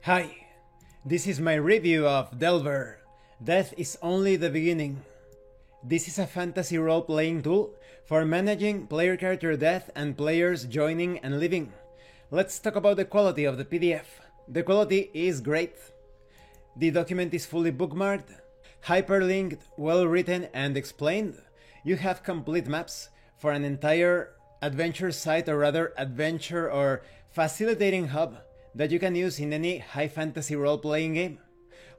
Hi, this is my review of Delver. Death is only the beginning. This is a fantasy role-playing tool for managing player character death and players joining and leaving. Let's talk about the quality of the PDF. The quality is great. The document is fully bookmarked, hyperlinked, well written and explained. You have complete maps for an entire adventure site, or rather adventure or facilitating hub that you can use in any high fantasy role-playing game.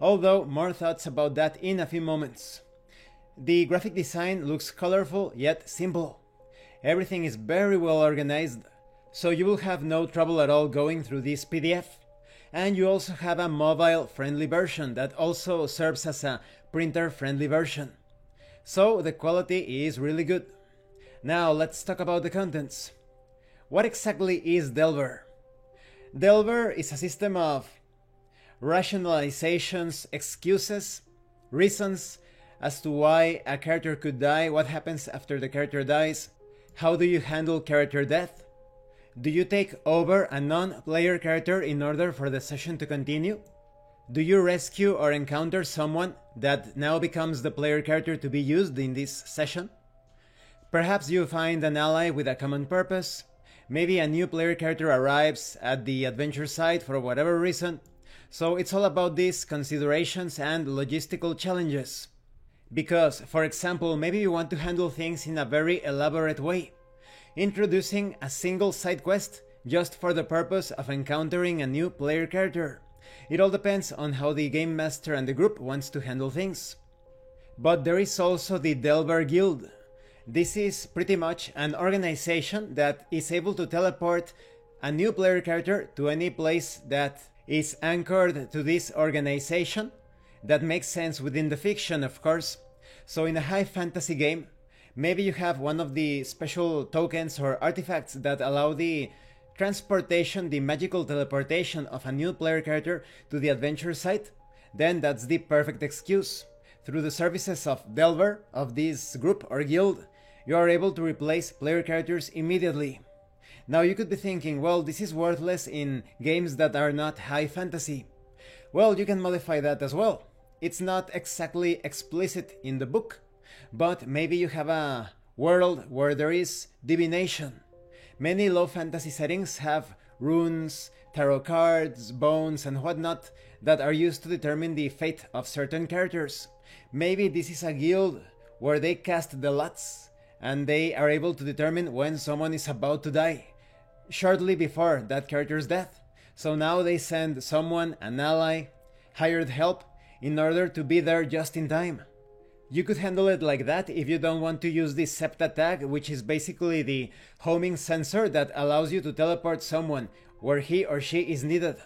Although more thoughts about that in a few moments. The graphic design looks colorful yet simple. Everything is very well organized, so you will have no trouble at all going through this PDF. And you also have a mobile-friendly version that also serves as a printer-friendly version. So the quality is really good. Now let's talk about the contents. What exactly is Delver? Delver is a system of rationalizations, excuses, reasons as to why a character could die, what happens after the character dies, how do you handle character death, do you take over a non-player character in order for the session to continue, do you rescue or encounter someone that now becomes the player character to be used in this session, perhaps you find an ally with a common purpose, maybe a new player character arrives at the adventure site for whatever reason. So it's all about these considerations and logistical challenges. Because, for example, maybe you want to handle things in a very elaborate way, introducing a single side quest just for the purpose of encountering a new player character. It all depends on how the game master and the group wants to handle things. But there is also the Delver Guild. This is pretty much an organization that is able to teleport a new player character to any place that is anchored to this organization. That makes sense within the fiction, of course. So in a high fantasy game, maybe you have one of the special tokens or artifacts that allow the transportation, the magical teleportation of a new player character to the adventure site. Then that's the perfect excuse. Through the services of Delver, of this group or guild, you are able to replace player characters immediately. Now you could be thinking, well, this is worthless in games that are not high fantasy. Well, you can modify that as well. It's not exactly explicit in the book, but maybe you have a world where there is divination. Many low fantasy settings have runes, tarot cards, bones and whatnot that are used to determine the fate of certain characters. Maybe this is a guild where they cast the lots and they are able to determine when someone is about to die, shortly before that character's death. So now they send someone, an ally, hired help, in order to be there just in time. You could handle it like that if you don't want to use the Septa tag, which is basically the homing sensor that allows you to teleport someone where he or she is needed.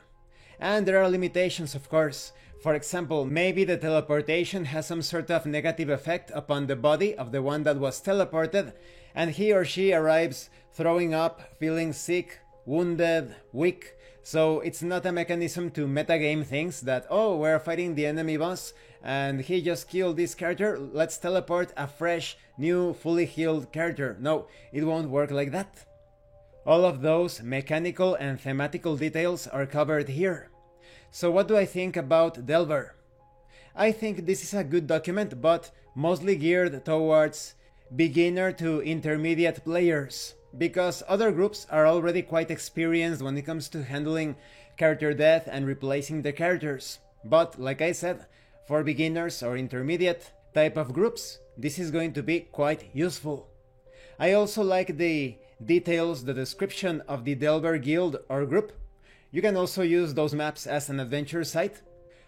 And there are limitations, of course. For example, maybe the teleportation has some sort of negative effect upon the body of the one that was teleported, and he or she arrives throwing up, feeling sick, wounded, weak. So it's not a mechanism to metagame things that, oh, we're fighting the enemy boss and he just killed this character, let's teleport a fresh, new, fully healed character. No, it won't work like that. All of those mechanical and thematical details are covered here. So what do I think about Delver? I think this is a good document, but mostly geared towards beginner to intermediate players, because other groups are already quite experienced when it comes to handling character death and replacing the characters. But like I said, for beginners or intermediate type of groups, this is going to be quite useful. I also like the details, the description of the Delver Guild or group. You can also use those maps as an adventure site,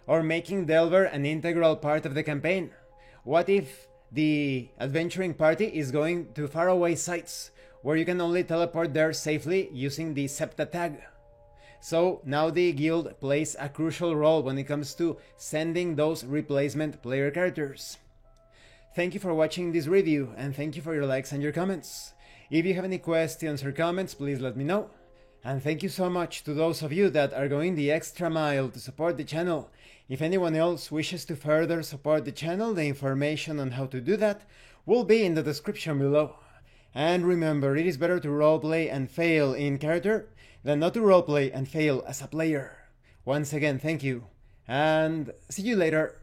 or making Delver an integral part of the campaign. What if the adventuring party is going to faraway sites where you can only teleport there safely using the Septa tag? So now the guild plays a crucial role when it comes to sending those replacement player characters. Thank you for watching this review, and thank you for your likes and your comments. If you have any questions or comments, please let me know. And thank you so much to those of you that are going the extra mile to support the channel. If anyone else wishes to further support the channel, the information on how to do that will be in the description below. And remember, it is better to roleplay and fail in character than not to roleplay and fail as a player. Once again, thank you, and see you later.